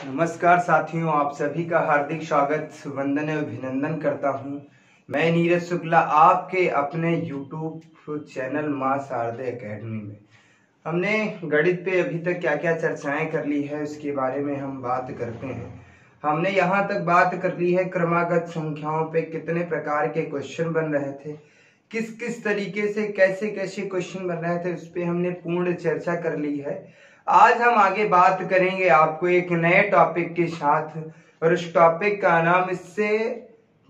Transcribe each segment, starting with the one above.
नमस्कार साथियों, आप सभी का हार्दिक स्वागत, वंदन एवं अभिनंदन करता हूं। मैं नीरज शुक्ला, आपके अपने YouTube चैनल मां शारदे एकेडमी में। हमने गणित पे अभी तक क्या क्या चर्चाएं कर ली है उसके बारे में हम बात करते हैं। हमने यहां तक बात कर ली है क्रमागत संख्याओं पे कितने प्रकार के क्वेश्चन बन रहे थे, किस किस तरीके से कैसे कैसे क्वेश्चन बन रहे थे, उस पर हमने पूर्ण चर्चा कर ली है। आज हम आगे बात करेंगे आपको एक नए टॉपिक के साथ, और उस टॉपिक का नाम, इससे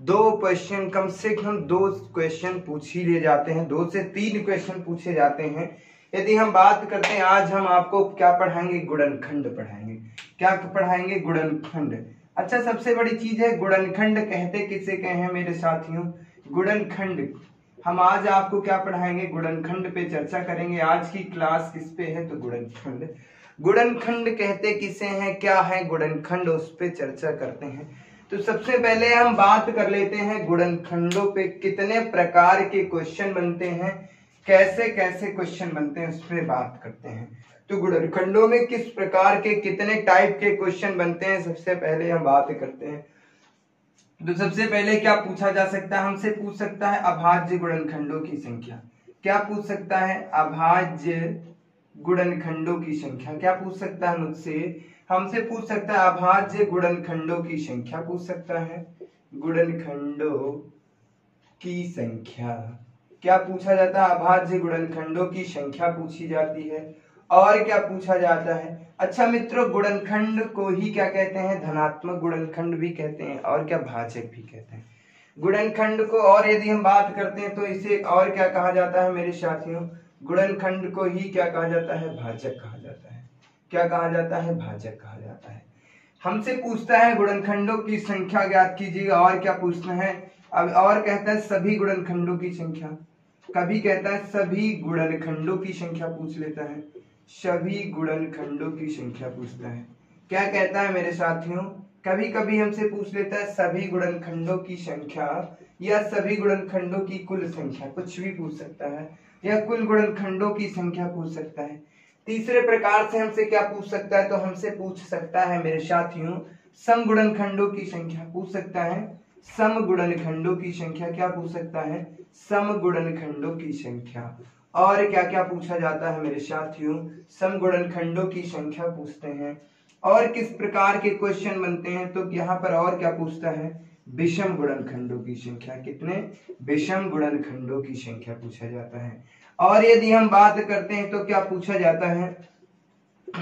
दो क्वेश्चन, कम से कम 2 क्वेश्चन पूछ ही ले जाते हैं, 2 से 3 क्वेश्चन पूछे जाते हैं। यदि हम बात करते हैं, आज हम आपको क्या पढ़ाएंगे, गुणनखंड पढ़ाएंगे। क्या पढ़ाएंगे? गुणनखंड। अच्छा, सबसे बड़ी चीज है गुणनखंड कहते किसे कहे हैं मेरे साथियों? गुणनखंड। हम आज आपको क्या पढ़ाएंगे? गुणनखंड पे चर्चा करेंगे। आज की क्लास किस पे है? तो गुणनखंड। गुणनखंड कहते किसे हैं, क्या है गुणनखंड, उस पे चर्चा करते हैं। तो सबसे पहले हम बात कर लेते हैं गुणनखंडों पे कितने प्रकार के क्वेश्चन बनते हैं, कैसे कैसे क्वेश्चन बनते हैं, उस पर बात करते हैं। तो गुणनखंडों में किस प्रकार के कितने टाइप के क्वेश्चन बनते हैं, सबसे पहले हम बात करते हैं। तो सबसे पहले क्या पूछा जा सकता है? हमसे पूछ सकता है अभाज्य गुणनखंडों की संख्या। क्या पूछ सकता है? अभाज्य गुणनखंडों की संख्या। क्या पूछ सकता है मुझसे? हमसे पूछ सकता है अभाज्य गुणनखंडों की संख्या पूछ सकता है। गुणनखंडों की संख्या क्या पूछा जाता है? अभाज्य गुणनखंडों की संख्या पूछी जाती है। और क्या पूछा जाता है? अच्छा मित्रों, गुणनखंड को ही क्या कहते हैं? धनात्मक गुणनखंड भी कहते हैं, और क्या भाजक भी कहते हैं गुणनखंड को। और यदि हम बात करते हैं तो इसे और क्या कहा जाता है मेरे साथियों? गुणनखंड को ही क्या कहा जाता है? भाजक कहा जाता है। क्या कहा जाता है? भाजक कहा जाता है। हमसे पूछता है गुणनखंडों की संख्या ज्ञात कीजिएगा। और क्या पूछना है? अब और कहता है सभी गुणनखंडों की संख्या। कभी कहता है सभी गुणनखंडों की संख्या पूछ लेता है, सभी गुणनखंडों की संख्या पूछता है। क्या कहता है मेरे साथियों? कभी कभी हमसे पूछ लेता है सभी गुणनखंडों की संख्या, या सभी गुणनखंडों की कुल संख्या, कुछ भी पूछ सकता है, या कुल गुणनखंडों की संख्या पूछ सकता है। तीसरे प्रकार से हमसे क्या पूछ सकता है? तो हमसे पूछ सकता है मेरे साथियों सम गुणनखंडों की संख्या पूछ सकता है। सम गुणनखंडों की संख्या क्या पूछ सकता है? सम गुणनखंडों की संख्या। और क्या क्या पूछा जाता है मेरे साथियों? सम गुणनखंडों की संख्या पूछते हैं। और किस प्रकार के क्वेश्चन बनते हैं? तो यहाँ पर और क्या पूछता है? विषम गुणनखंडों की संख्या। कितने? विषम गुणनखंडों की संख्या पूछा जाता है। और यदि हम बात करते हैं तो क्या पूछा जाता है?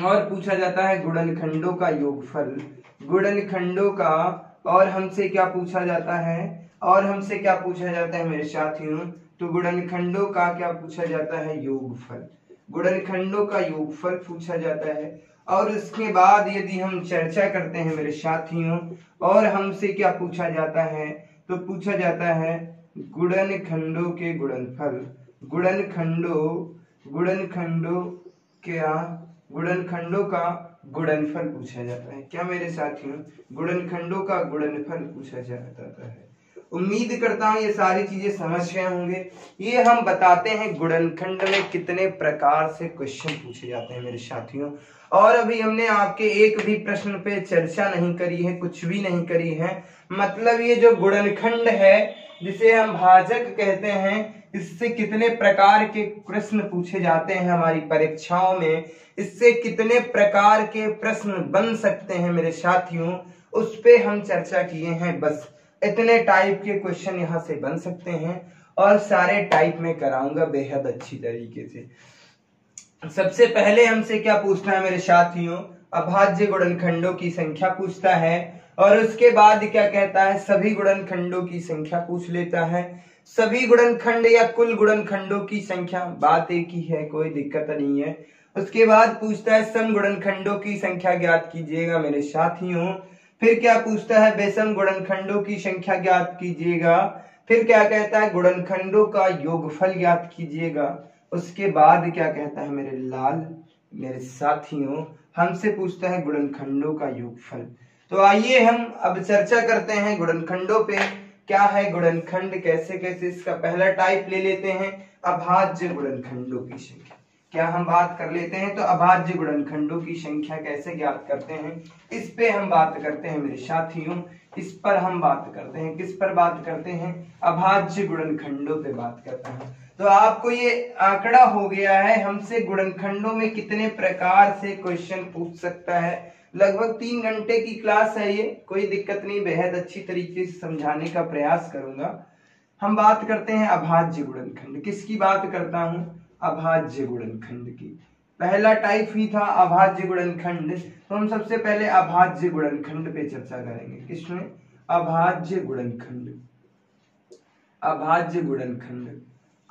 और पूछा जाता है गुणनखंडों का योगफल, गुणनखंडों का। और हमसे क्या पूछा जाता है? और हमसे क्या पूछा जाता है मेरे साथियों? तो गुणनखंडों का क्या पूछा जाता है? योगफल। गुणनखंडों का योगफल पूछा जाता है। और उसके बाद यदि हम चर्चा करते हैं मेरे साथियों, और हमसे क्या पूछा जाता है? तो पूछा जाता है गुणनखंडों के गुणनफल। गुणनखंडों का गुणनफल पूछा जाता है। क्या मेरे साथियों? गुणनखंडों का गुणनफल पूछा जाता है। उम्मीद करता हूं ये सारी चीजें समझ गए होंगे। ये हम बताते हैं गुणनखंड में कितने प्रकार से क्वेश्चन पूछे जाते हैं मेरे साथियों। और अभी हमने आपके एक भी प्रश्न पे चर्चा नहीं करी है, कुछ भी नहीं करी है। मतलब ये जो गुणनखंड है, जिसे हम भाजक कहते हैं, इससे कितने प्रकार के प्रश्न पूछे जाते हैं हमारी परीक्षाओं में, इससे कितने प्रकार के प्रश्न बन सकते हैं मेरे साथियों, उस पे हम चर्चा किए हैं। बस इतने टाइप के क्वेश्चन यहाँ से बन सकते हैं, और सारे टाइप में कराऊंगा बेहद अच्छी तरीके से। सबसे पहले हमसे क्या पूछना है मेरे साथियों? अभाज्य गुणनखंडों की संख्या पूछता है। और उसके बाद क्या कहता है? सभी गुणनखंडों की संख्या पूछ लेता है। सभी गुणनखंड या कुल गुणनखंडों की संख्या, बात एक ही है, कोई दिक्कत नहीं है। उसके बाद पूछता है सम गुणनखंडों की संख्या ज्ञात कीजिएगा मेरे साथियों। फिर क्या पूछता है? विषम गुणनखंडों की संख्या ज्ञात कीजिएगा। फिर क्या कहता है? गुणनखंडों का योगफल ज्ञात कीजिएगा। उसके बाद क्या कहता है मेरे साथियों? हमसे पूछता है गुणनखंडों का योगफल। तो आइए हम अब चर्चा करते हैं गुणनखंडों पे। क्या है गुणनखंड, कैसे कैसे? इसका पहला टाइप ले लेते हैं, अभाज्य गुणनखंडों की संख्या। क्या हम बात कर लेते हैं तो अभाज्य गुणनखंडों की संख्या कैसे ज्ञात करते हैं, इस पे हम बात करते हैं मेरे साथियों। इस पर हम बात करते हैं, किस पर बात करते हैं, अभाज्य गुणनखंडों पे बात करते हैं। तो आपको ये आंकड़ा हो गया है, हमसे गुणनखंडों में कितने प्रकार से क्वेश्चन पूछ सकता है। लगभग 3 घंटे की क्लास है ये, कोई दिक्कत नहीं, बेहद अच्छी तरीके से समझाने का प्रयास करूंगा। हम बात करते हैं अभाज्य गुणनखंड। किसकी बात करता हूं, अभाज्य गुणनखंड की। पहला टाइप ही था अभाज्य गुणनखंड, तो हम सबसे पहले अभाज्य गुणनखंड पे चर्चा करेंगे। किसमें, अभाज्य गुणनखंड। अभाज्य गुणनखंड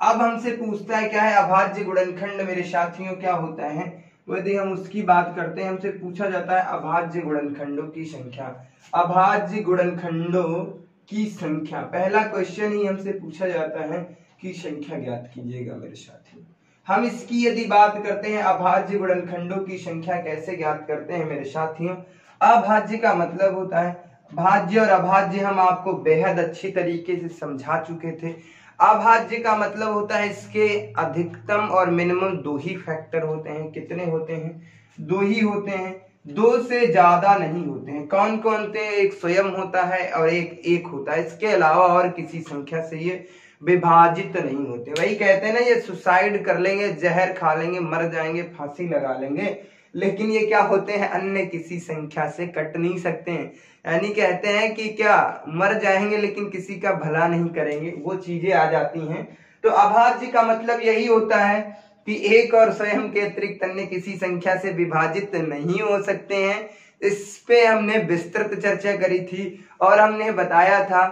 अब हमसे पूछता है क्या है अभाज्य गुणनखंड मेरे साथियों, क्या होता है। यदि हम उसकी बात करते हैं, हमसे पूछा जाता है अभाज्य गुणनखंडों की संख्या। अभाज्य गुणनखंडों की संख्या, पहला क्वेश्चन ही हमसे पूछा जाता है कि संख्या ज्ञात कीजिएगा मेरे साथियों। हम इसकी यदि बात करते हैं अभाज्य गुणनखंडों की संख्या कैसे ज्ञात करते हैं मेरे साथियों। अभाज्य का मतलब होता है, भाज्य और अभाज्य हम आपको बेहद अच्छी तरीके से समझा चुके थे। अभाज्य का मतलब होता है इसके अधिकतम और मिनिमम 2 ही फैक्टर होते हैं। कितने होते हैं, 2 ही होते हैं, 2 से ज्यादा नहीं होते हैं। कौन कौन थे, एक स्वयं होता है और एक होता है। इसके अलावा और किसी संख्या से ये विभाजित नहीं होते। वही कहते हैं ना, ये सुसाइड कर लेंगे, जहर खा लेंगे, मर जाएंगे, फांसी लगा लेंगे, लेकिन ये क्या होते हैं, अन्य किसी संख्या से कट नहीं सकते हैं। यानी कहते हैं कि क्या मर जाएंगे लेकिन किसी का भला नहीं करेंगे, वो चीजें आ जाती हैं। तो अभाज्य का मतलब यही होता है कि एक और स्वयं के अतिरिक्त अन्य किसी संख्या से विभाजित नहीं हो सकते हैं। इस पे हमने विस्तृत चर्चा करी थी और हमने बताया था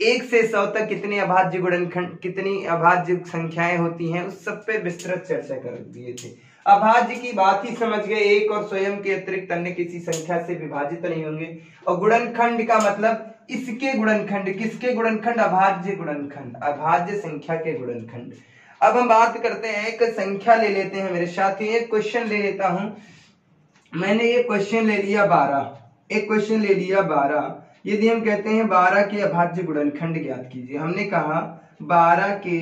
1 से 100 तक कितने अभाज्य गुणनखंड, कितनी अभाज्य संख्याएं होती हैं, उस सब पे विस्तृत चर्चा कर दिए थे। अभाज्य की बात ही समझ गए, एक और स्वयं के अतिरिक्त अन्य किसी संख्या से विभाजित नहीं होंगे। और गुणनखंड का मतलब इसके गुणनखंड, किसके गुणनखंड, अभाज्य गुणनखंड, अभाज्य संख्या के गुणनखंड। अब हम बात करते हैं, एक संख्या ले लेते हैं मेरे साथ, एक क्वेश्चन ले लेता हूं। मैंने ये क्वेश्चन ले लिया 12, एक क्वेश्चन ले लिया 12। यदि हम कहते हैं 12 के अभाज्य गुणनखंड ज्ञात कीजिए, हमने कहा 12 के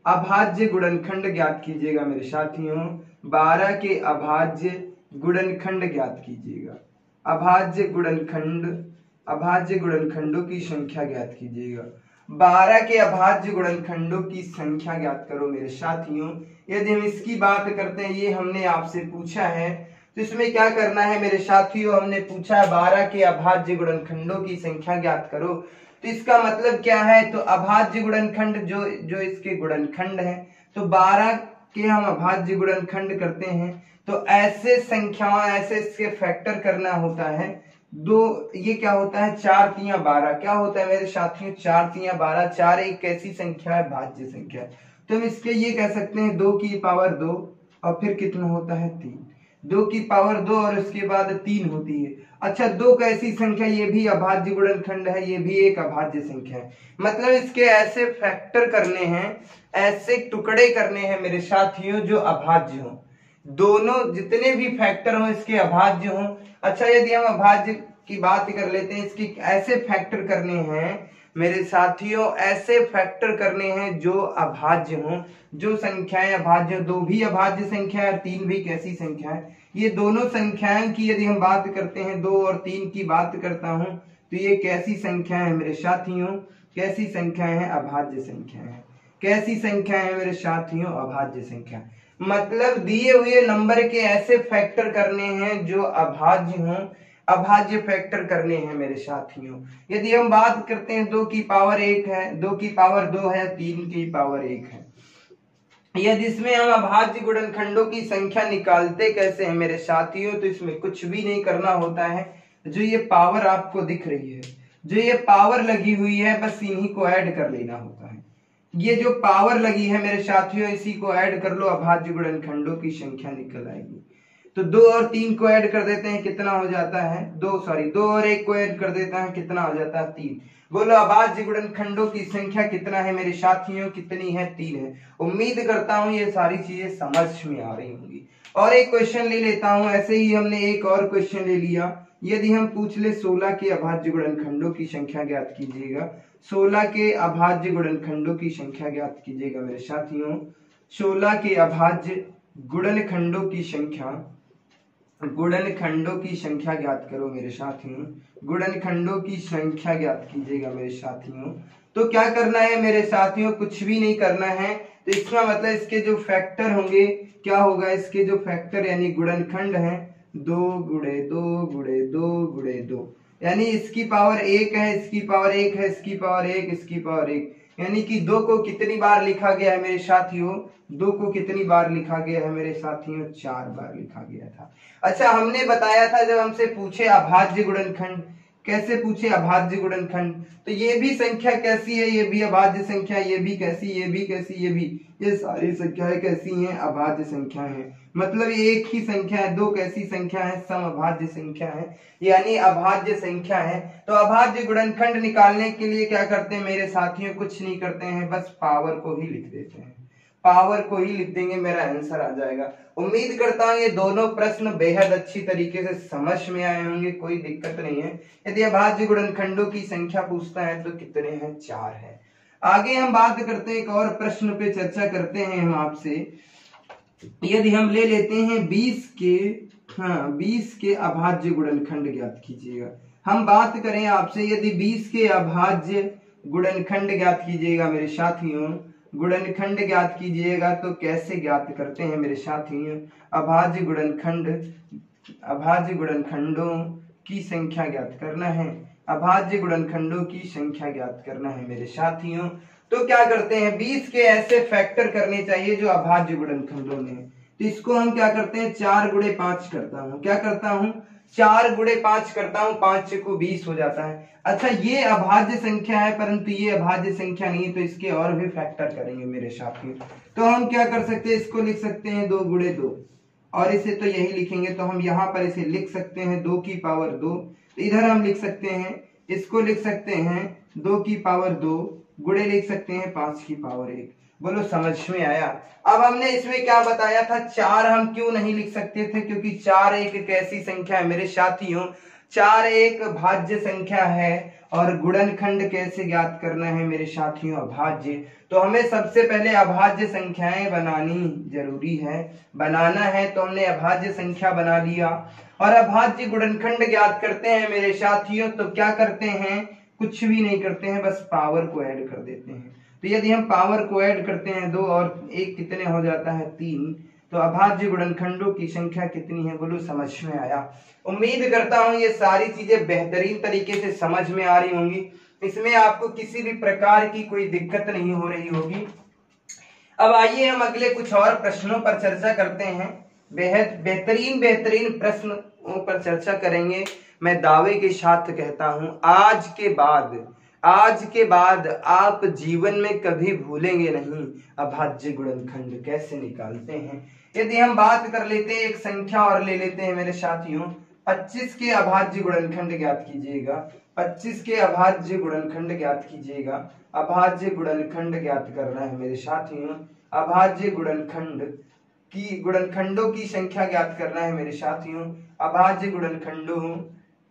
अभाज्य गुणनखंड ज्ञात कीजिएगा मेरे साथियों। 12 के अभाज्य गुणनखंड ज्ञात कीजिएगा। अभाज्य गुणनखंड, अभाज्य गुणनखंडों की संख्या ज्ञात कीजिएगा। 12 के अभाज्य गुणनखंडों की संख्या ज्ञात करो मेरे साथियों। यदि हम इसकी बात करते हैं, ये हमने आपसे पूछा है, तो इसमें क्या करना है मेरे साथियों, हमने पूछा है 12 के अभाज्य गुणनखंडों की संख्या ज्ञात करो। तो इसका मतलब क्या है, तो अभाज्य गुणनखंड जो इसके गुणनखंड है, तो 12 के हम अभाज्य गुणनखंड करते हैं तो ऐसे संख्याओं, ऐसे इसके फैक्टर करना होता है। दो, ये क्या होता है, 4 तिया 12, क्या होता है मेरे साथियों, 4 तिया 12। 4 एक कैसी संख्या है, भाज्य संख्या है। तो हम इसके ये कह सकते हैं 2 की पावर 2 और फिर कितना होता है 3, 2 की पावर 2 और उसके बाद 3 होती है। अच्छा, 2 कैसी संख्या, ये भी अभाज्य गुणनखंड है, ये भी एक अभाज्य संख्या है। मतलब इसके ऐसे फैक्टर करने हैं, ऐसे टुकड़े करने हैं मेरे साथियों जो अभाज्य हो। दोनों जितने भी फैक्टर हो इसके अभाज्य हो। अच्छा, यदि हम अभाज्य की बात कर लेते हैं, इसकी ऐसे फैक्टर करने हैं मेरे साथियों, ऐसे फैक्टर करने हैं जो अभाज्य हो, जो संख्याएं अभाज्य हो। 2 भी अभाज्य संख्या है, 3 भी कैसी संख्या है। ये दोनों संख्याएं की यदि हम बात करते हैं, 2 और 3 की बात करता हूं, तो ये कैसी संख्या है मेरे साथियों, कैसी संख्याएं हैं, अभाज्य संख्याएं हैं। कैसी संख्या है मेरे साथियों, अभाज्य संख्या। मतलब दिए हुए नंबर के ऐसे फैक्टर करने हैं जो अभाज्य हों, अभाज्य फैक्टर करने हैं मेरे साथियों। यदि हम बात करते हैं 2 की पावर 1 है, 2 की पावर 2 है, 3 की पावर 1 है। यदि इसमें हम अभाज्य गुणनखंडों की संख्या निकालते कैसे हैं मेरे साथियों, तो इसमें कुछ भी नहीं करना होता है। जो ये पावर आपको दिख रही है, जो ये पावर लगी हुई है, बस इन्हीं को ऐड कर लेना होता है। ये जो पावर लगी है मेरे साथियों, इसी को ऐड कर लो, अभाज्य गुणनखंडों की संख्या निकल आएगी। तो 2 और 3 को ऐड कर देते हैं, कितना हो जाता है, 2 और 1 को ऐड कर देता है, कितना हो जाता है, 3। बोलो अभाज्य गुणनखंडों की संख्या कितना है मेरे साथियों, कितनी है, 3 है। उम्मीद करता हूं ये सारी चीजें समझ में आ रही होंगी। और एक क्वेश्चन ले लेता हूं, ऐसे ही हमने एक और क्वेश्चन ले लिया। यदि हम पूछ ले 16 के अभाज्य गुणनखंडों की संख्या ज्ञात कीजिएगा। 16 के अभाज्य गुणनखंडों की संख्या ज्ञात कीजिएगा मेरे साथियों। 16 के अभाज्य गुणनखंडों की संख्या, गुणनखंडों की संख्या ज्ञात करो मेरे साथियों। गुणनखंडों की संख्या ज्ञात कीजिएगा मेरे साथियों। तो क्या करना है मेरे साथियों, कुछ भी नहीं करना है। तो इसका मतलब इसके जो फैक्टर होंगे क्या होगा, इसके जो फैक्टर यानी गुणनखंड है 2 गुणे 2 गुणे 2 गुणे 2, यानी इसकी पावर 1 है, इसकी पावर 1 है, इसकी पावर 1, इसकी पावर 1, यानी कि 2 को कितनी बार लिखा गया है मेरे साथियों, 2 को कितनी बार लिखा गया है मेरे साथियों, 4 बार लिखा गया था। अच्छा, हमने बताया था जब हमसे पूछे अभाज्य गुणनखंड, कैसे पूछे अभाज्य गुणनखंड, तो ये भी संख्या कैसी है, ये भी अभाज्य संख्या, ये भी कैसी, ये भी कैसी, ये भी, ये सारी संख्याएं कैसी हैं, अभाज्य संख्या है। मतलब एक ही संख्या है, 2 कैसी संख्या है, समअभाज्य संख्या है, यानी अभाज्य संख्या है। तो अभाज्य गुणनखंड निकालने के लिए क्या करते हैं मेरे साथियों, कुछ नहीं करते हैं, बस पावर को ही लिख देते हैं, पावर को ही लिख देंगे, मेरा आंसर आ जाएगा। उम्मीद करता हूं ये दोनों प्रश्न बेहद अच्छी तरीके से समझ में आए होंगे, कोई दिक्कत नहीं है। यदि अभाज्य गुणनखंडों की संख्या पूछता है तो कितने हैं, 4 है। आगे हम बात करते हैं, एक और प्रश्न पे चर्चा करते हैं हम आपसे। यदि हम ले लेते हैं 20 के अभाज्य गुणनखंड ज्ञात कीजिएगा। हम बात करें आपसे, यदि 20 के अभाज्य गुणनखंड ज्ञात कीजिएगा मेरे साथियों, गुणनखंड ज्ञात कीजिएगा तो कैसे ज्ञात करते हैं मेरे साथियों, अभाज्य गुणनखंडों की संख्या ज्ञात करना है, अभाज्य गुणनखंडों की संख्या ज्ञात करना है मेरे साथियों। तो क्या करते हैं, 20 के ऐसे फैक्टर करने चाहिए जो अभाज्य गुणनखंडों में है। तो इसको हम क्या करते हैं, 4 गुणे 5 करता हूं, क्या करता हूं, 4 गुणे 5 करता हूं, 5 को 20 हो जाता है। अच्छा, ये अभाज्य संख्या है परंतु ये अभाज्य संख्या नहीं है, तो इसके और भी फैक्टर करेंगे मेरे साथियों। तो हम क्या कर सकते हैं, इसको लिख सकते हैं 2 गुणे 2, और इसे तो यही लिखेंगे, तो हम यहाँ पर इसे लिख सकते हैं 2 की पावर 2, इधर हम लिख सकते हैं, इसको लिख सकते हैं 2 की पावर 2, गुणे लिख सकते हैं 5 की पावर 1। बोलो समझ में आया। अब हमने इसमें क्या बताया था, 4 हम क्यों नहीं लिख सकते थे, क्योंकि 4 एक कैसी संख्या है मेरे साथियों, 4 एक भाज्य संख्या है, और गुणनखंड कैसे ज्ञात करना है मेरे साथियों, अभाज्य। तो हमें सबसे पहले अभाज्य संख्याएं बनानी जरूरी है, बनाना है, तो हमने अभाज्य संख्या बना लिया, और अभाज्य गुणनखंड ज्ञात करते हैं मेरे साथियों। तो क्या करते हैं, कुछ भी नहीं करते हैं, बस पावर को ऐड कर देते हैं। तो यदि हम पावर को ऐड करते हैं 2 और 1 कितने हो जाता है, 3। तो अभाज्य गुणनखंडों की संख्या कितनी है, बोलो समझ में आया। उम्मीद करता हूं ये सारी चीजें बेहतरीन तरीके से समझ में आ रही होंगी, इसमें आपको किसी भी प्रकार की कोई दिक्कत नहीं हो रही होगी। अब आइए हम अगले कुछ और प्रश्नों पर चर्चा करते हैं, बेहद बेहतरीन प्रश्नों पर चर्चा करेंगे। मैं दावे के साथ कहता हूं, आज के बाद आप जीवन में कभी भूलेंगे नहीं अभाज्य गुणनखंड कैसे निकालते हैं। यदि हम बात कर लेते हैं, एक संख्या और ले लेते हैं मेरे साथियों, 25 के अभाज्य गुणनखंड ज्ञात कीजिएगा, 25 के अभाज्य गुणनखंड ज्ञात कीजिएगा। अभाज्य गुणनखंड ज्ञात करना है मेरे साथियों, अभाज्य गुणनखंडों की संख्या ज्ञात करना है मेरे साथियों, अभाज्य गुणनखंडों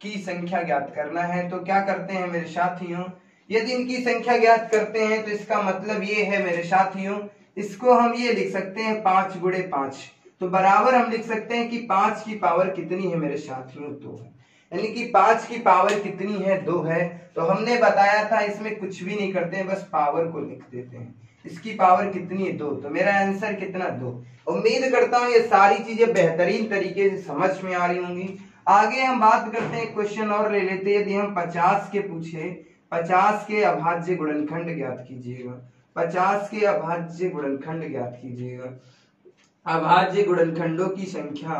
की संख्या ज्ञात करना है। तो क्या करते हैं मेरे साथियों, यदि इनकी संख्या ज्ञात करते हैं तो इसका मतलब ये है मेरे साथियों, इसको हम ये लिख सकते हैं 5 गुणे 5, तो बराबर हम लिख सकते हैं कि 5 की पावर कितनी है मेरे साथियों, 2 है, यानी कि 5 की पावर कितनी है, 2 है। तो हमने बताया था इसमें कुछ भी नहीं करते हैं, बस पावर को लिख देते हैं, इसकी पावर कितनी है, 2। तो मेरा आंसर कितना, 2। उम्मीद करता हूं ये सारी चीजें बेहतरीन तरीके से समझ में आ रही होंगी। आगे हम बात करते हैं, क्वेश्चन और ले लेते हैं। यदि हम 50 के पूछे, 50 के अभाज्य गुणनखंड ज्ञात कीजिएगा, 50 के अभाज्य गुणनखंड ज्ञात कीजिएगा। अभाज्य गुणनखंडों की संख्या,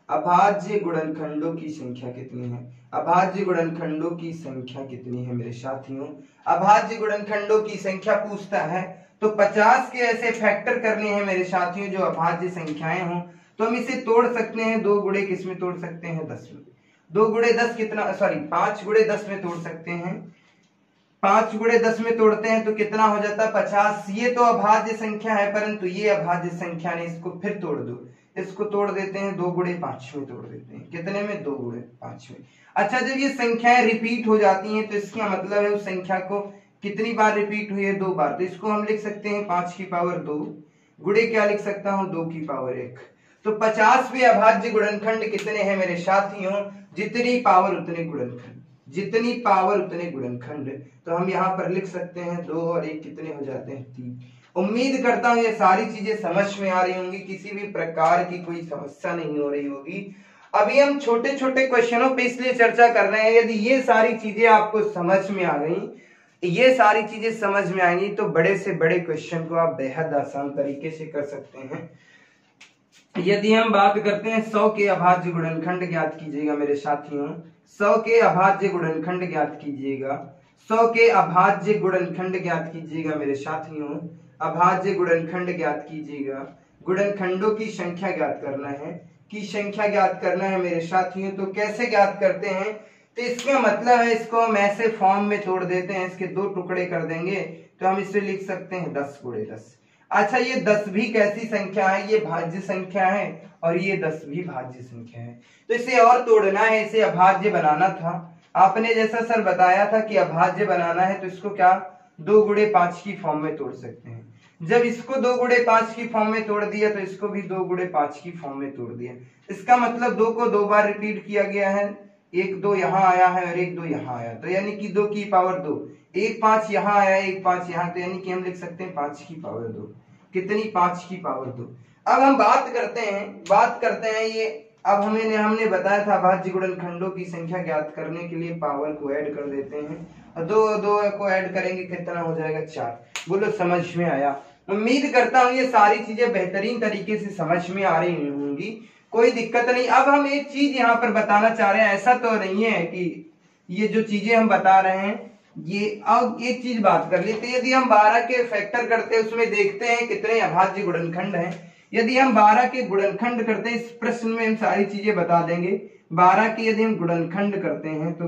अभाज्य गुणनखंडों की संख्या कितनी है, अभाज्य गुणनखंडों की संख्या कितनी है मेरे साथियों। अभाज्य गुणनखंडों की संख्या पूछता है तो 50 के ऐसे फैक्टर करने हैं मेरे साथियों जो अभाज्य संख्याएं हों। तो हम इसे तोड़ सकते हैं, 2 गुणे किस में तोड़ सकते हैं, 10 में। 2 गुणे 10 कितना, सॉरी 5 गुणे 10 में तोड़ सकते हैं, 5 गुणे 10 में तोड़ते हैं तो कितना हो जाता है, 50। ये तो अभाज्य संख्या है परंतु ये अभाज्य संख्या नहीं, इसको फिर तोड़ दो, इसको तोड़ देते हैं, 2 गुणे 5 में तोड़ देते हैं, कितने में, 2 गुणे 5 में। अच्छा, जब ये संख्याएं रिपीट हो जाती हैं तो इसका मतलब है उस संख्या को कितनी बार रिपीट हुई है, 2 बार। तो इसको हम लिख सकते हैं 5 की पावर 2 गुणे क्या लिख सकता हूं, 2 की पावर 1। तो 50वें अभाज्य गुणनखंड कितने हैं मेरे साथियों? जितनी पावर उतने गुणनखंड, जितनी पावर उतने गुणनखंड। तो हम यहाँ पर लिख सकते हैं 2 और 1 कितने हो जाते हैं? 3। उम्मीद करता हूं ये सारी चीजें समझ में आ रही होंगी, किसी भी प्रकार की कोई समस्या नहीं हो रही होगी। अभी हम छोटे छोटे क्वेश्चनों पे इसलिए चर्चा कर रहे हैं, यदि ये सारी चीजें आपको समझ में आ गई, ये सारी चीजें समझ में आएंगी, तो बड़े से बड़े क्वेश्चन को आप बेहद आसान तरीके से कर सकते हैं। यदि हम बात करते हैं 100 के अभाज्य गुणनखंड ज्ञात कीजिएगा मेरे साथियों, 100 के अभाज्य गुणनखंड ज्ञात कीजिएगा, 100 के अभाज्य गुणनखंड ज्ञात कीजिएगा मेरे साथियों, अभाज्य गुणनखंड ज्ञात कीजिएगा। गुणनखंडों की संख्या ज्ञात करना है, की संख्या ज्ञात करना है मेरे साथियों। तो कैसे ज्ञात करते हैं? तो इसका मतलब है इसको हम ऐसे फॉर्म में तोड़ देते हैं, इसके 2 टुकड़े कर देंगे, तो हम इसे लिख सकते हैं 10 गुणे 10। अच्छा, ये 10 भी कैसी संख्या है? ये भाज्य संख्या है, और ये 10 भी भाज्य संख्या है। तो इसे और तोड़ना है, इसे अभाज्य बनाना था। आपने जैसा सर बताया था कि अभाज्य बनाना है, तो इसको क्या 2 गुणे 5 की फॉर्म में तोड़ सकते हैं। जब इसको 2 गुणे 5 की फॉर्म में तोड़ दिया, तो इसको भी 2 गुणे 5 की फॉर्म में तोड़ दिया। इसका मतलब 2 को 2 बार रिपीट किया गया है, 1 2 यहाँ आया है और 1 2 यहाँ आया, तो यानी कि 2 की पावर 2, 1 5 यहाँ आया, 1 5 यहाँ, तो यानी कि हम लिख सकते हैं 5 की पावर 2। कितनी? 5 की पावर 2। अब हम बात करते हैं ये, अब हमने बताया था अभाज्य गुणनखंडों की संख्या ज्ञात करने के लिए पावर को ऐड कर देते हैं, और 2 को ऐड करेंगे कितना हो जाएगा? 4। बोलो समझ में आया? उम्मीद करता हूँ ये सारी चीजें बेहतरीन तरीके से समझ में आ रही होंगी, कोई दिक्कत नहीं। अब हम एक चीज यहाँ पर बताना चाह रहे हैं, ऐसा तो नहीं है कि ये जो चीजें हम बता रहे हैं ये, अब एक चीज बात कर लेते हैं। यदि हम 12 के फैक्टर करते हैं, उसमें देखते हैं कितने अभाज्य गुणनखंड हैं। यदि हम 12 के गुणनखंड करते हैं, इस प्रश्न में हम सारी चीजें बता देंगे। 12 के यदि हम गुणनखंड करते हैं तो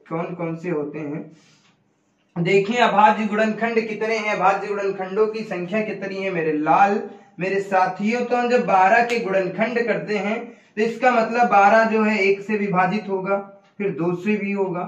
कौन कौन से होते हैं? देखिए अभाज्य गुणनखंड कितने हैं, अभाज्य गुणनखंडों की संख्या कितनी है मेरे लाल मेरे साथियों। तो हम जब 12 के गुणनखंड करते हैं, तो इसका मतलब 12 जो है 1 से विभाजित होगा, फिर 2 से भी होगा,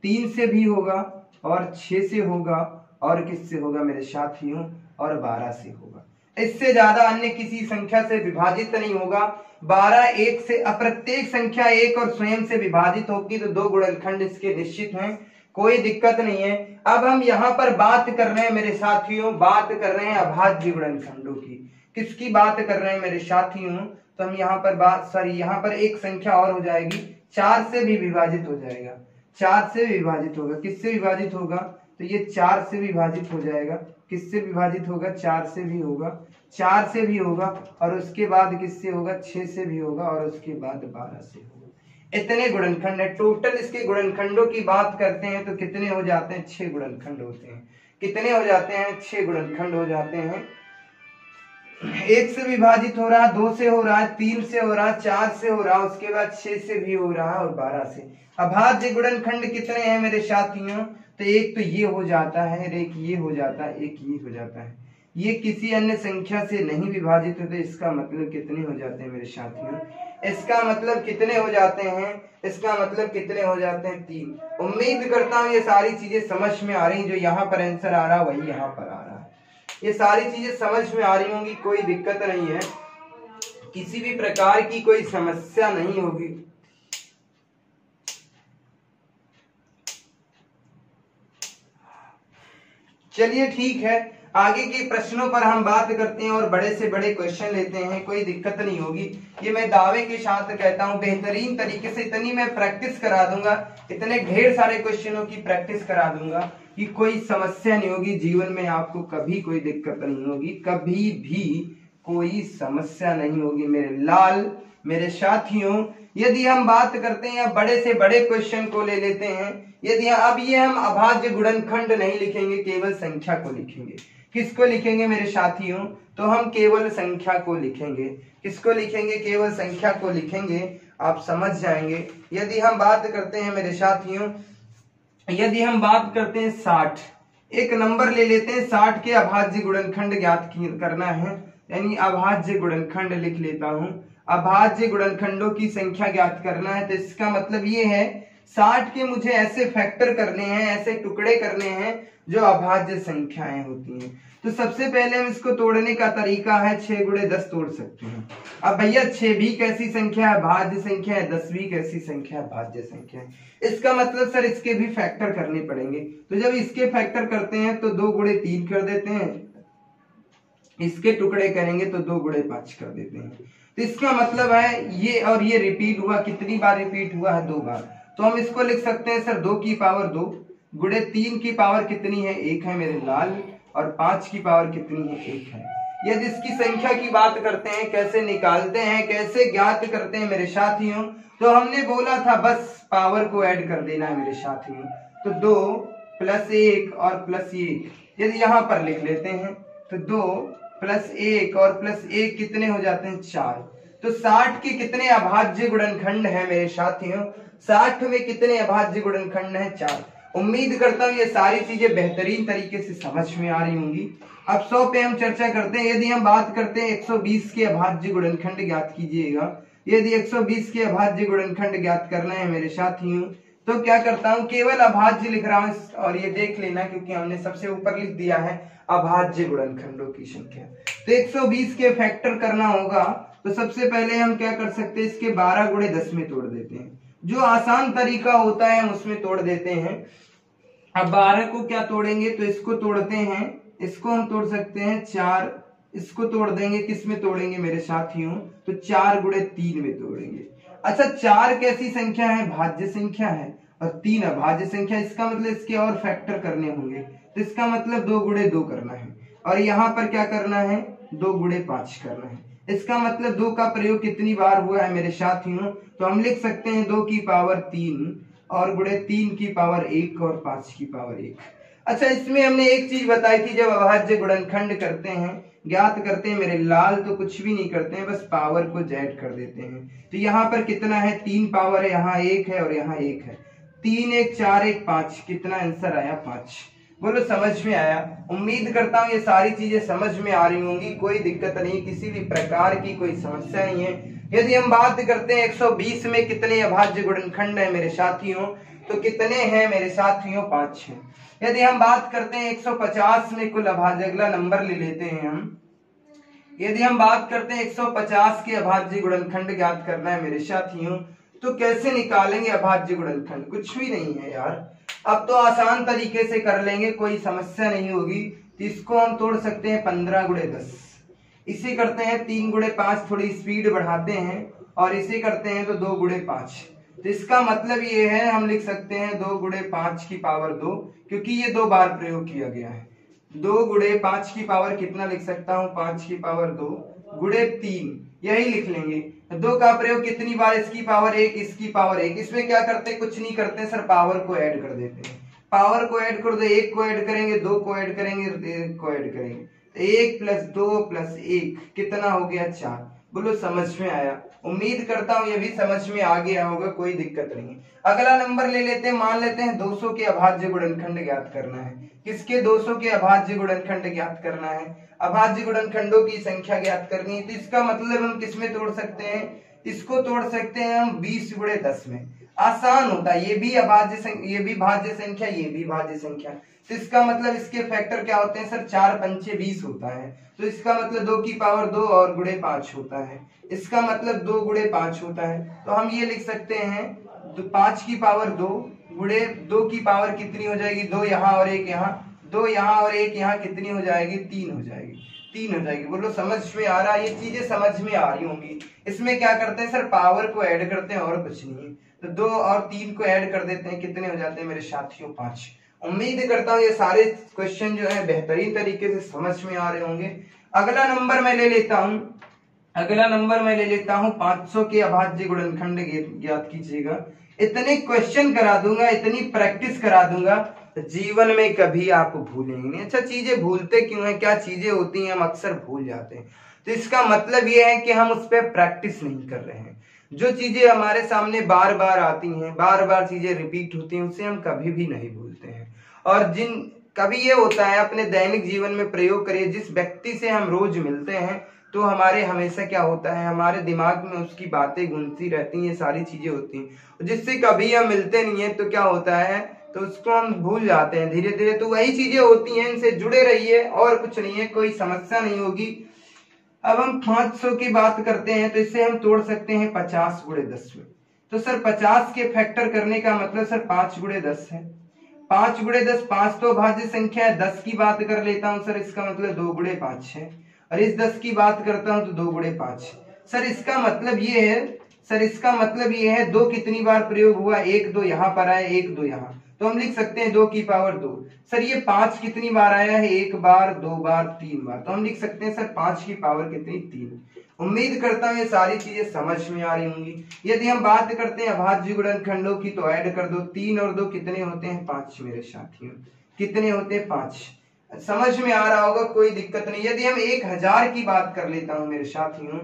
3 से भी होगा, और 6 से होगा, और किससे होगा मेरे साथियों? और 12 से होगा। इससे ज्यादा अन्य किसी संख्या से विभाजित नहीं होगा। 12 1 से, प्रत्येक संख्या 1 और स्वयं से विभाजित होगी, तो 2 गुणनखंड इसके निश्चित हैं, कोई दिक्कत नहीं है। अब हम यहाँ पर बात कर रहे हैं मेरे साथियों, बात कर रहे हैं अभाज्य गुणनखंडों की। किसकी बात कर रहे हैं मेरे साथियों? तो हम यहाँ पर यहाँ पर एक संख्या और हो जाएगी, 4 से भी विभाजित हो जाएगा, 4 से विभाजित होगा। किससे विभाजित होगा? तो ये 4 से विभाजित हो जाएगा। किससे विभाजित होगा? 4 से भी होगा, 4 से भी होगा, और उसके बाद किससे होगा? 6 से भी होगा, और उसके बाद 12 से होगा। इतने गुणनखंड है टोटल। इसके गुणनखंडों की बात करते हैं तो कितने हो जाते हैं? 6 गुणनखंड होते हैं। कितने हो जाते हैं? 6 गुणनखंड हो जाते हैं। 1 से विभाजित हो रहा है, 2 से हो रहा है, 3 से हो रहा है, 4 से हो रहा है, उसके बाद 6 से भी हो रहा है, और 12 से। अभाज्य गुणनखंड कितने हैं मेरे साथियों? तो एक तो ये हो जाता है, एक ये हो जाता है, एक ये हो जाता है। ये किसी अन्य संख्या से नहीं विभाजित होते। इसका मतलब कितने हो जाते हैं मेरे साथियों? इसका मतलब कितने हो जाते हैं? इसका मतलब कितने हो जाते हैं? 3। उम्मीद करता हूँ ये सारी चीजें समझ में आ रही, जो यहाँ पर आंसर आ रहा है वही यहाँ पर आ रहा है। ये सारी चीजें समझ में आ रही होंगी, कोई दिक्कत नहीं है, किसी भी प्रकार की कोई समस्या नहीं होगी। चलिए ठीक है, आगे के प्रश्नों पर हम बात करते हैं और बड़े से बड़े क्वेश्चन लेते हैं, कोई दिक्कत नहीं होगी। ये मैं दावे के साथ कहता हूं, बेहतरीन तरीके से इतनी मैं प्रैक्टिस करा दूंगा, इतने ढेर सारे क्वेश्चनों की प्रैक्टिस करा दूंगा कि कोई समस्या नहीं होगी। जीवन में आपको कभी कोई दिक्कत नहीं होगी, कभी भी कोई समस्या नहीं होगी मेरे लाल मेरे साथियों। यदि हम बात करते हैं बड़े से बड़े क्वेश्चन को ले लेते हैं, यदि अब ये हम अभाज्य गुणनखंड नहीं लिखेंगे, केवल संख्या को लिखेंगे। किसको लिखेंगे मेरे साथियों? तो हम केवल संख्या को लिखेंगे। किसको लिखेंगे? केवल संख्या को लिखेंगे, आप समझ जाएंगे। यदि हम बात करते हैं मेरे साथियों, यदि हम बात करते हैं 60, एक नंबर ले लेते हैं, 60 के अभाज्य गुणनखंड ज्ञात करना है, यानी अभाज्य गुणनखंड लिख लेता हूं। अभाज्य गुणनखंडों की संख्या ज्ञात करना है, तो इसका मतलब ये है 60 के मुझे ऐसे फैक्टर करने हैं, ऐसे टुकड़े करने हैं जो अभाज्य संख्याएं होती हैं। तो सबसे पहले हम इसको तोड़ने का तरीका है 6 गुणे 10 तोड़ सकते हैं। अब भैया 6 भी कैसी संख्या है, भाज्य संख्या है, 10 भी कैसी संख्या है, भाज्य संख्या है। इसका मतलब सर इसके भी फैक्टर करने पड़ेंगे। तो जब इसके फैक्टर करते हैं तो 2 गुणे 3 कर देते हैं, इसके टुकड़े करेंगे तो 2 गुणे 5 कर देते हैं। तो इसका मतलब है ये और ये रिपीट हुआ, कितनी बार रिपीट हुआ है, 2 बार। तो हम इसको लिख सकते हैं सर 2 की पावर 2 गुणे 3 की पावर कितनी है, 1 है मेरे लाल, और 5 की पावर कितनी है, 1 है। यदि इसकी संख्या की बात करते हैं, कैसे निकालते हैं, कैसे ज्ञात करते हैं मेरे साथियों, तो हमने बोला था बस पावर को ऐड कर देना है मेरे साथियों। तो 2 प्लस 1 और प्लस 1 यदि यहाँ पर लिख लेते हैं तो 2 प्लस 1 और प्लस 1 कितने हो जाते हैं, 4। तो 60 के कितने अभाज्य गुणनखंड हैं मेरे साथियों, 60 में कितने अभाज्य गुणनखंड हैं, 4। उम्मीद करता हूं ये सारी चीजें बेहतरीन तरीके से समझ में आ रही होंगी। अब 100 पे हम चर्चा करते हैं। यदि हम बात करते हैं 120 के अभाज्य गुणनखंड ज्ञात कीजिएगा। यदि 120 के अभाज्य गुणनखंड ज्ञात करना है मेरे साथियों तो क्या करता हूं, केवल अभाज्य लिख रहा हूं और ये देख लेना क्योंकि हमने सबसे ऊपर लिख दिया है अभाज्य गुणनखंडों की संख्या। तो 120 के फैक्टर करना होगा तो सबसे पहले हम क्या कर सकते हैं, इसके 12 गुणे 10 में तोड़ देते हैं। जो आसान तरीका होता है हम उसमें तोड़ देते हैं। अब 12 को क्या तोड़ेंगे, तो इसको तोड़ते हैं, इसको हम तोड़ सकते हैं 4, इसको तोड़ देंगे, किस में तोड़ेंगे मेरे साथियों, तो 4 गुणे 3 में तोड़ेंगे। अच्छा 4 कैसी संख्या है, भाज्य संख्या है, और 3 अभाज्य संख्या। इसका मतलब इसके और फैक्टर करने होंगे, तो इसका मतलब 2 गुणे 2 करना है, और यहाँ पर क्या करना है, 2 गुणे 5 करना है। इसका मतलब 2 का प्रयोग कितनी बार हुआ है मेरे साथियों, तो हम लिख सकते हैं 2 की पावर 3 और गुणे 3 की पावर 1 और 5 की पावर 1। अच्छा इसमें हमने एक चीज बताई थी, जब अभाज्य गुणनखंड करते हैं, ज्ञात करते हैं मेरे लाल, तो कुछ भी नहीं करते हैं, बस पावर को जेड कर देते हैं। तो यहाँ पर कितना है, 3 पावर है, यहाँ 1 है और यहाँ 1 है। 3 1 4 1 5, कितना आंसर आया, 5। बोलो समझ में आया। उम्मीद करता हूँ ये सारी चीजें समझ में आ रही होंगी, कोई दिक्कत नहीं, किसी भी प्रकार की कोई समस्या नहीं है। यदि हम बात करते हैं 120 में कितने अभाज्य गुणनखंड है मेरे साथियों, तो कितने हैं मेरे साथियों, 5 है। यदि हम बात करते हैं 150 में कुल अभाज्य, अगला नंबर ले लेते हैं हम। यदि हम बात करते हैं 150 के अभाज्य गुणनखंड ज्ञात करना है मेरे साथियों, तो कैसे निकालेंगे अभाज्य गुणनखंड, कुछ भी नहीं है यार। अब तो आसान तरीके से कर लेंगे, कोई समस्या नहीं होगी। तो इसको हम तोड़ सकते हैं 15 गुणे 10, इसे करते हैं 3 गुणे 5, थोड़ी स्पीड बढ़ाते हैं, और इसे करते हैं तो 2 गुणे 5। तो इसका मतलब ये है, हम लिख सकते हैं 2 गुणे 5 की पावर 2, क्योंकि ये 2 बार प्रयोग किया गया है। 2 गुणे 5 की पावर कितना लिख सकता हूँ, 5 की पावर 2 गुणे 3, यही लिख लेंगे। 2 का प्रयोग कितनी बार, इसकी पावर 1, इसकी पावर 1। इसमें क्या करते हैं, कुछ नहीं करते सर, पावर को ऐड कर देते हैं। पावर को ऐड कर दो, 1 को ऐड करेंगे, 2 को ऐड करेंगे, 1 को ऐड करेंगे, 1 प्लस 2 प्लस 1 कितना हो गया, 4। बोलो समझ में आया। उम्मीद करता हूँ ये भी समझ में आ गया होगा, कोई दिक्कत नहीं। अगला नंबर ले लेते हैं, मान लेते हैं 200 के अभाज्य गुणनखंड ज्ञात करना है। किसके, 200 के अभाज्य गुणनखंड ज्ञात करना है, अभाज्य गुणनखंडों की संख्या ज्ञात करनी है। तो इसका मतलब हम किस में तोड़ सकते हैं, इसको तोड़ सकते हैं हम 20 गुणे 10 में। आसान होता है, ये भी अभाज्य संख्या, ये भी भाज्य संख्या, ये भी भाज्य संख्या। तो इसका मतलब इसके फैक्टर क्या होते हैं सर, 4 पंचे 20 होता है। तो इसका मतलब 2 की पावर 2 और गुणे 5 होता है। इसका मतलब 2 गुणे 5 होता है। तो हम ये लिख सकते हैं, तो 5 की पावर 2 गुणे 2 की पावर कितनी हो जाएगी, 2 यहाँ और 1 यहाँ, 2 यहाँ और 1 यहाँ, कितनी हो जाएगी, 3 हो जाएगी, 3 हो जाएगी। बोलो समझ में आ रहा है, ये चीजें समझ में आ रही होंगी। इसमें क्या करते हैं सर, पावर को ऐड करते हैं और कुछ नहीं है। तो 2 और 3 को ऐड कर देते हैं, कितने हो जाते हैं मेरे साथियों, 5। उम्मीद करता हूँ ये सारे क्वेश्चन जो है बेहतरीन तरीके से समझ में आ रहे होंगे। अगला नंबर मैं ले लेता हूँ, अगला नंबर मैं ले लेता हूँ 500 के अभाज्य गुणनखंड ज्ञात कीजिएगा। इतने क्वेश्चन करा दूंगा, इतनी प्रैक्टिस करा दूंगा, जीवन में कभी आप भूलेंगे नहीं। अच्छा चीजें भूलते क्यों है, क्या चीजें होती हैं हम अक्सर भूल जाते हैं, तो इसका मतलब ये है कि हम उस पर प्रैक्टिस नहीं कर रहे हैं। जो चीजें हमारे सामने बार बार आती हैं, बार बार चीजें रिपीट होती हैं, उसे हम कभी भी नहीं भूलते हैं। और कभी ये होता है, अपने दैनिक जीवन में प्रयोग करिए, जिस व्यक्ति से हम रोज मिलते हैं तो हमारे हमेशा क्या होता है, हमारे दिमाग में उसकी बातें घूमती रहती हैं, ये सारी चीजें होती हैं, जिससे कभी हम मिलते नहीं है तो क्या होता है, तो उसको हम भूल जाते हैं धीरे धीरे। तो वही चीजें होती हैं, इनसे जुड़े रहिए और कुछ नहीं है, कोई समस्या नहीं होगी। अब हम 500 की बात करते हैं तो इसे हम तोड़ सकते हैं 50 गुणे 10 में। तो सर 50 के फैक्टर करने का मतलब सर 5 गुणे 10 है। 5 गुणे 10, 5 तो अभाज्य संख्या है। 10 की बात कर लेता हूं सर, इसका मतलब 2 गुणे 5 है। और इस 10 की बात करता हूं तो 2 गुणे 5। सर इसका मतलब ये है, सर इसका मतलब ये है 2 कितनी बार प्रयोग हुआ, 1 2 यहाँ पर आया, 1 2 यहाँ, तो हम लिख सकते हैं 2 की पावर 2। सर ये 5 कितनी बार आया है, 1 बार 2 बार 3 बार, तो हम लिख सकते हैं सर 5 की पावर कितनी, 3। उम्मीद करता हूं ये सारी चीजें समझ में आ रही होंगी। यदि हम बात करते हैं अभाज्य गुणनखंडों की तो ऐड कर दो, 3 और 2 कितने होते हैं, 5 मेरे साथियों, कितने होते हैं, 5। समझ में आ रहा होगा, कोई दिक्कत नहीं। यदि हम 1000 की बात कर लेता हूं मेरे साथियों,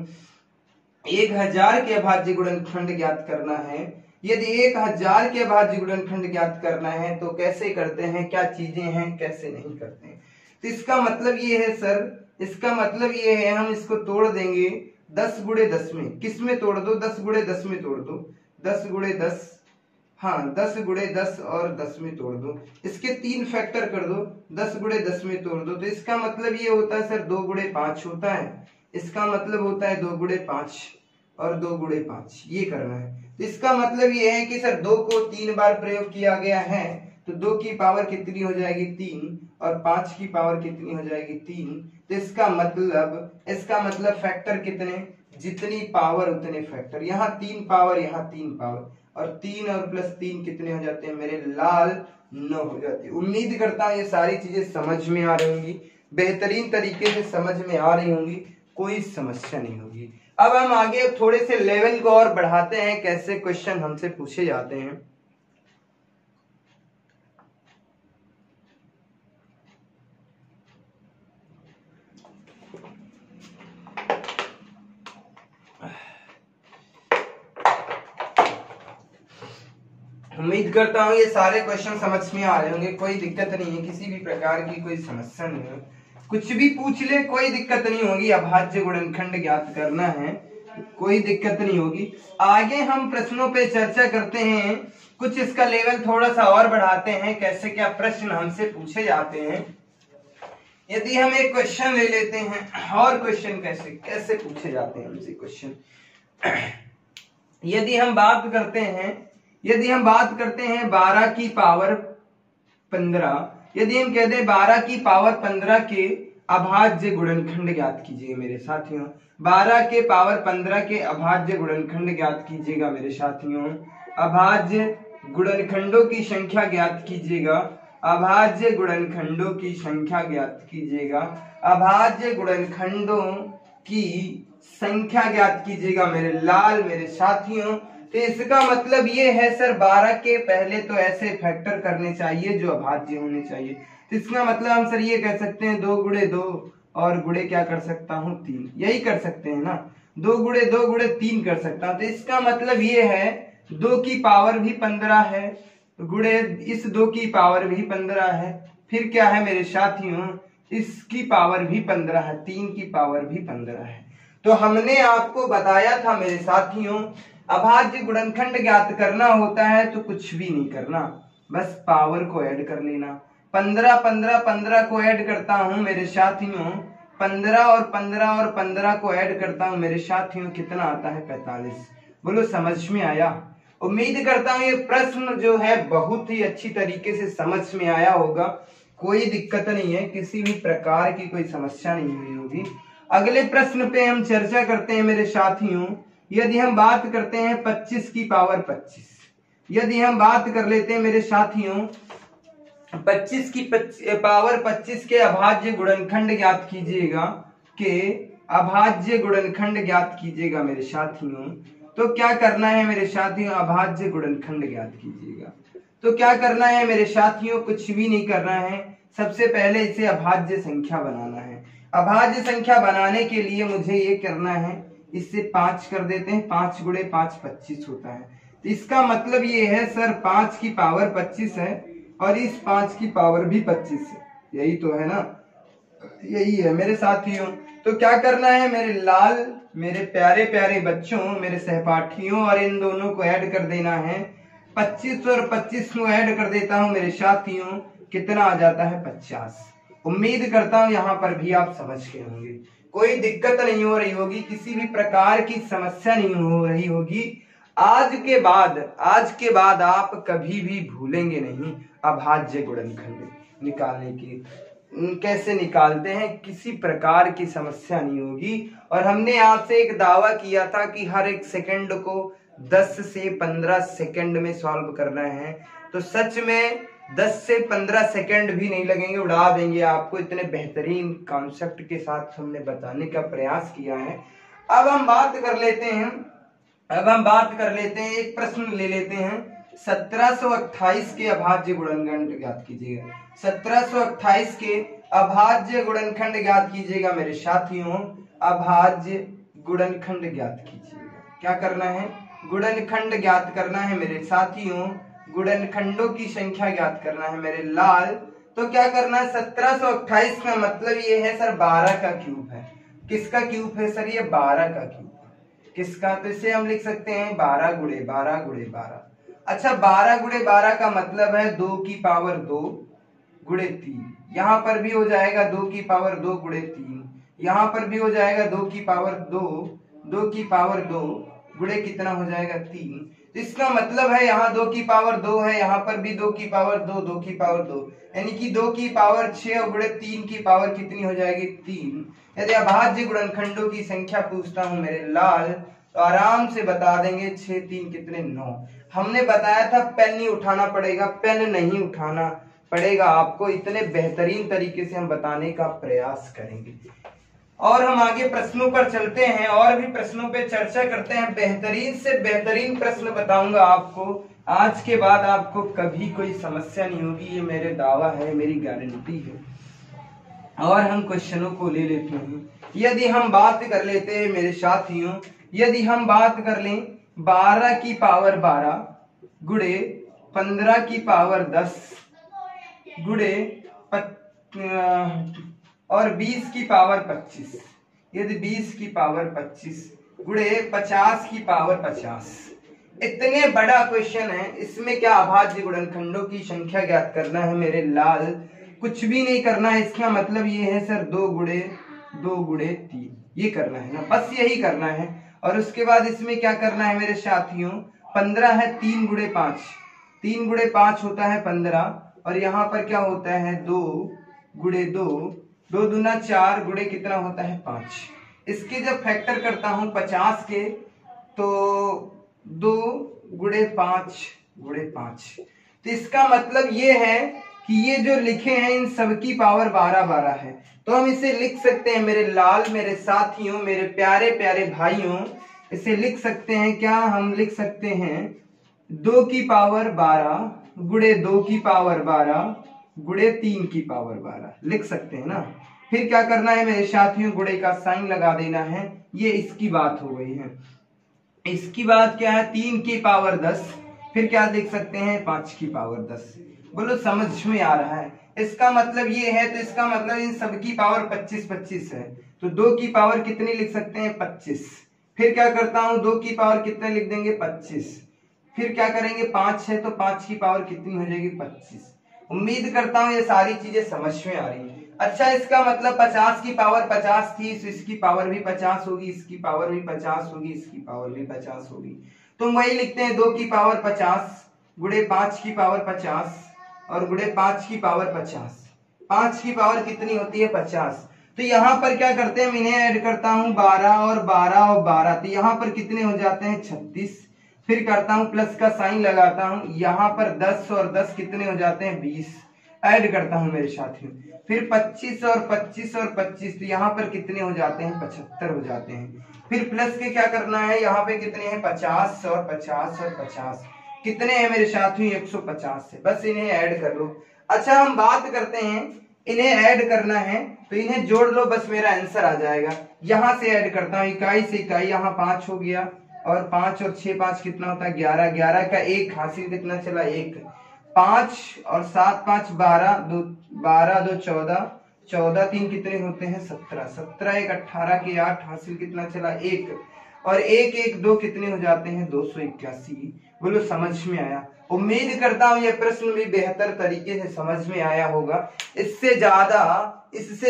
1000 के अभाज्य गुणनखंड ज्ञात करना है। यदि 1000 के अभाज्य गुणनखंड ज्ञात करना है तो कैसे करते हैं, क्या चीजें हैं, कैसे नहीं करते हैं। तो इसका मतलब ये है सर, इसका मतलब ये है हम इसको तोड़ देंगे 10 गुणे 10 में। किस में तोड़ दो, 10 गुणे 10 में तोड़ दो, 10 गुणे 10, हाँ 10 गुणे 10 और 10 में तोड़ दो। इसके 3 फैक्टर कर दो, 10 गुणे 10 में तोड़ दो, तो इसका मतलब ये होता है सर 2 गुणे 5 होता है। इसका मतलब होता है 2 गुणे 5 और 2 गुणे 5, ये करना है। तो इसका मतलब ये है कि सर 2 को 3 बार प्रयोग किया गया है, तो 2 की पावर कितनी हो जाएगी, 3, और 5 की पावर कितनी हो जाएगी, 3। तो इसका मतलब फैक्टर कितने, जितनी पावर उतने फैक्टर, यहाँ 3 पावर, यहाँ 3 पावर, और 3 और प्लस 3 कितने हो जाते हैं मेरे लाल, 9 हो जाते हैं। उम्मीद करता हूँ ये सारी चीजें समझ में आ रही होंगी, बेहतरीन तरीके से समझ में आ रही होंगी, कोई समस्या नहीं होगी। अब हम आगे थोड़े से लेवल को और बढ़ाते हैं, कैसे क्वेश्चन हमसे पूछे जाते हैं। उम्मीद करता हूँ ये सारे क्वेश्चन समझ में आ रहे होंगे, कोई दिक्कत नहीं है, किसी भी प्रकार की कोई समस्या नहीं है, कुछ भी पूछ ले कोई दिक्कत नहीं होगी। अभाज्य गुणनखंड ज्ञात करना है, कोई दिक्कत नहीं होगी। आगे हम प्रश्नों पे चर्चा करते हैं, कुछ इसका लेवल थोड़ा सा और बढ़ाते हैं, कैसे क्या प्रश्न हमसे पूछे जाते हैं। यदि हम एक क्वेश्चन ले लेते हैं, और क्वेश्चन कैसे कैसे पूछे जाते हैं हमसे क्वेश्चन। यदि हम बात करते हैं 12 की पावर 15, यदि हम कहते हैं 12 की पावर 15 के अभाज्य गुणनखंड ज्ञात कीजिए मेरे साथियों। 12 के पावर 15 के अभाज्य गुणनखंड ज्ञात कीजिएगा मेरे साथियों। अभाज्य गुणनखंडों की संख्या ज्ञात कीजिएगा, अभाज्य गुणनखंडों की संख्या ज्ञात कीजिएगा, अभाज्य गुणनखंडों की संख्या ज्ञात कीजिएगा मेरे लाल मेरे साथियों। तो इसका मतलब ये है सर 12 के पहले तो ऐसे फैक्टर करने चाहिए जो अभाज्य होने चाहिए। तो इसका मतलब हम सर ये कह सकते हैं 2 गुणे 2 और गुणे क्या कर सकता हूँ 3, यही कर सकते हैं ना, 2 गुणे 2 गुणे 3 कर सकता हूँ। तो इसका मतलब ये है 2 की पावर भी 15 है, गुणे इस 2 की पावर भी 15 है, फिर क्या है मेरे साथियों, इसकी पावर भी 15 है, 3 की पावर भी 15 है। तो हमने आपको बताया था मेरे साथियों, अभाज्य गुणनखंड ज्ञात करना होता है तो कुछ भी नहीं करना, बस पावर को ऐड कर लेना। 15 15 15 को ऐड करता हूं मेरे साथियों, 15 और 15 और 15 को ऐड करता हूं मेरे साथियों, कितना आता है 45। बोलो समझ में आया। उम्मीद करता हूं ये प्रश्न जो है बहुत ही अच्छी तरीके से समझ में आया होगा, कोई दिक्कत नहीं है, किसी भी प्रकार की कोई समस्या नहीं हुई होगी। अगले प्रश्न पे हम चर्चा करते हैं मेरे साथियों। यदि हम बात करते हैं 25 की पावर 25, यदि हम बात कर लेते हैं मेरे साथियों 25 की पावर 25 के अभाज्य गुणनखंड ज्ञात कीजिएगा, के अभाज्य गुणनखंड ज्ञात कीजिएगा मेरे साथियों। तो क्या करना है मेरे साथियों, अभाज्य गुणनखंड ज्ञात कीजिएगा। तो क्या करना है मेरे साथियों, कुछ भी नहीं करना है, सबसे पहले इसे अभाज्य संख्या बनाना है। अभाज्य संख्या बनाने के लिए मुझे ये करना है, इससे 5 कर देते हैं, 5 गुणे 5 25 होता है। तो इसका मतलब ये है सर 5 की पावर 25 है और इस 5 की पावर भी 25 है, यही तो है ना। यही है मेरे साथियों। तो क्या करना है मेरे लाल, मेरे प्यारे प्यारे बच्चों, मेरे सहपाठियों, और इन दोनों को ऐड कर देना है। 25 और 25 को ऐड कर देता हूं मेरे साथियों, कितना आ जाता है 50। उम्मीद करता हूं यहाँ पर भी आप समझ गए होंगे, कोई दिक्कत नहीं हो रही होगी, किसी भी प्रकार की समस्या नहीं हो रही होगी। आज के बाद आप कभी भी भूलेंगे नहीं अभाज्य गुणनखंड निकालने की, कैसे निकालते हैं, किसी प्रकार की समस्या नहीं होगी। और हमने आपसे एक दावा किया था कि हर एक सेकंड को 10 से 15 सेकंड में सॉल्व करना है, तो सच में 10 से 15 सेकंड भी नहीं लगेंगे, उड़ा देंगे आपको, इतने बेहतरीन कॉन्सेप्ट के साथ हमने बताने का प्रयास किया है। अब हम बात कर लेते हैं, एक प्रश्न ले लेते हैं। 1728 के अभाज्य गुणनखंड ज्ञात कीजिएगा। 1728 के अभाज्य गुणनखंड ज्ञात कीजिएगा मेरे साथियों, अभाज्य गुणनखंड ज्ञात कीजिएगा। क्या करना है, गुणनखंड ज्ञात करना है मेरे साथियों, गुणनखंडों की संख्या ज्ञात करना है मेरे लाल। तो क्या करना है, 1728 का मतलब ये है सर 12 का क्यूब है। किसका क्यूब है सर, ये 12 का क्यूब है। किसका, तो इसे हम लिख सकते हैं 12 गुणे 12 गुणे 12। अच्छा 12 गुणे 12 का मतलब है 2 की पावर 2 गुणे 3, यहाँ पर भी हो जाएगा 2 की पावर 2 गुणे 3, यहाँ पर भी हो जाएगा 2 की पावर 2 की पावर 2 गुणे कितना हो जाएगा 3। तो इसका मतलब है यहाँ 2 की पावर 2 है, यहाँ पर भी 2 की पावर 2 की पावर 2, यानी कि 2 की पावर 6 और गुणे 3 की पावर कितनी हो जाएगी 3। यदि अभाज्य गुणनखंडों की संख्या पूछता हूं मेरे लाल, तो आराम से बता देंगे 6 3 कितने 9। हमने बताया था पेन नहीं उठाना पड़ेगा, पेन नहीं उठाना पड़ेगा आपको, इतने बेहतरीन तरीके से हम बताने का प्रयास करेंगे। और हम आगे प्रश्नों पर चलते हैं और भी प्रश्नों पे चर्चा करते हैं। बेहतरीन से बेहतरीन प्रश्न बताऊंगा आपको, आज के बाद आपको कभी कोई समस्या नहीं होगी, ये मेरे दावा है, मेरी गारंटी है। और हम क्वेश्चनों को ले लेते हैं। यदि हम बात कर लेते हैं मेरे साथियों, यदि हम बात कर लें 12 की पावर 12 गुणे 15 की पावर 10 गुणे और 20 की पावर 25, यदि 20 की पावर 25 गुणे 50 की पावर 50, इतने बड़ा क्वेश्चन है। इसमें क्या अभाज्य गुणनखंडों की संख्या ज्ञात करना है मेरे लाल, कुछ भी नहीं करना है। इसका मतलब ये है सर 2 गुणे 3, ये करना है ना, बस यही करना है। और उसके बाद इसमें क्या करना है मेरे साथियों, 15 है 3 गुणे 5, 3 गुणे 5 होता है 15, और यहाँ पर क्या होता है 2 गुणे 2, 2 दूना 4 गुणे कितना होता है 5। इसके जब फैक्टर करता हूं 50 के, तो 2 गुणे 5 गुणे 5। तो इसका मतलब ये है कि ये जो लिखे हैं इन सबकी पावर 12 12 है। तो हम इसे लिख सकते हैं मेरे लाल, मेरे साथियों, मेरे प्यारे प्यारे भाइयों, इसे लिख सकते हैं क्या, हम लिख सकते हैं 2 की पावर 12 गुणे 2 की पावर 12 गुणे 3 की पावर 12 लिख सकते हैं ना। फिर क्या करना है मेरे साथियों, गुणे का साइन लगा देना है। ये इसकी बात हो गई है। इसकी बात क्या है, 3 की पावर 10, फिर क्या लिख सकते हैं 5 की पावर 10। बोलो समझ में आ रहा है। इसका मतलब ये है, तो इसका मतलब इन सबकी पावर 25 25 है, तो 2 की पावर कितनी लिख सकते हैं 25। फिर क्या करता हूं, 2 की पावर कितने लिख देंगे 25। फिर क्या करेंगे 5 है, तो 5 की पावर कितनी हो जाएगी 25। उम्मीद करता हूं ये सारी चीजें समझ में आ रही है। अच्छा इसका मतलब 50 की पावर 50 थी, तो इसकी पावर भी 50 होगी, इसकी पावर भी 50 होगी, इसकी पावर भी 50 होगी। तो वही लिखते हैं 2 की पावर 50 गुणे 5 की पावर 50 और गुणे 5 की पावर 50। 5 की पावर कितनी होती है 50। तो यहाँ पर क्या करते हैं, इन्हें ऐड करता हूँ 12 और 12 और 12, तो यहाँ पर कितने हो जाते हैं 36। फिर करता हूँ प्लस का साइन लगाता हूँ, यहाँ पर 10 और 10 कितने हो जाते हैं 20, ऐड करता हूँ मेरे साथियों। फिर 25 और 25 और 25, तो यहाँ पर कितने हो जाते हैं 75 हो जाते हैं। फिर प्लस के क्या करना है, यहाँ पे कितने हैं 50 और 50 और 50, कितने हैं मेरे साथियों 150 है, बस इन्हें ऐड कर लो। अच्छा हम बात करते हैं, इन्हें ऐड करना है तो इन्हें जोड़ लो, बस मेरा आंसर आ जाएगा। यहां से ऐड करता हूं, इकाई से इकाई, यहाँ 5 हो गया और 5 और 6 5 कितना होता है 11, 11 का 1 हासिल कितना चला 1, 5 और 7 5 12, 2 12 2 14, 14 3 कितने होते हैं 17, 17 1 18 के 8 हासिल कितना चला 1, और 1 1 2 कितने हो जाते हैं 281। बोलो समझ में आया? उम्मीद करता हूं यह प्रश्न भी बेहतर तरीके से समझ में आया होगा। इससे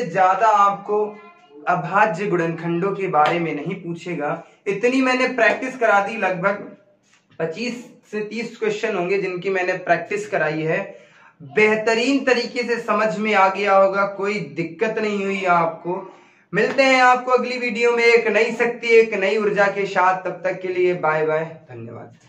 ज्यादा आपको अभाज्य गुणनखंडों के बारे में नहीं पूछेगा। इतनी मैंने प्रैक्टिस करा दी, लगभग 25 से 30 क्वेश्चन होंगे जिनकी मैंने प्रैक्टिस कराई है। बेहतरीन तरीके से समझ में आ गया होगा, कोई दिक्कत नहीं हुई आपको। मिलते हैं आपको अगली वीडियो में एक नई शक्ति, एक नई ऊर्जा के साथ। तब तक के लिए बाय बाय, धन्यवाद।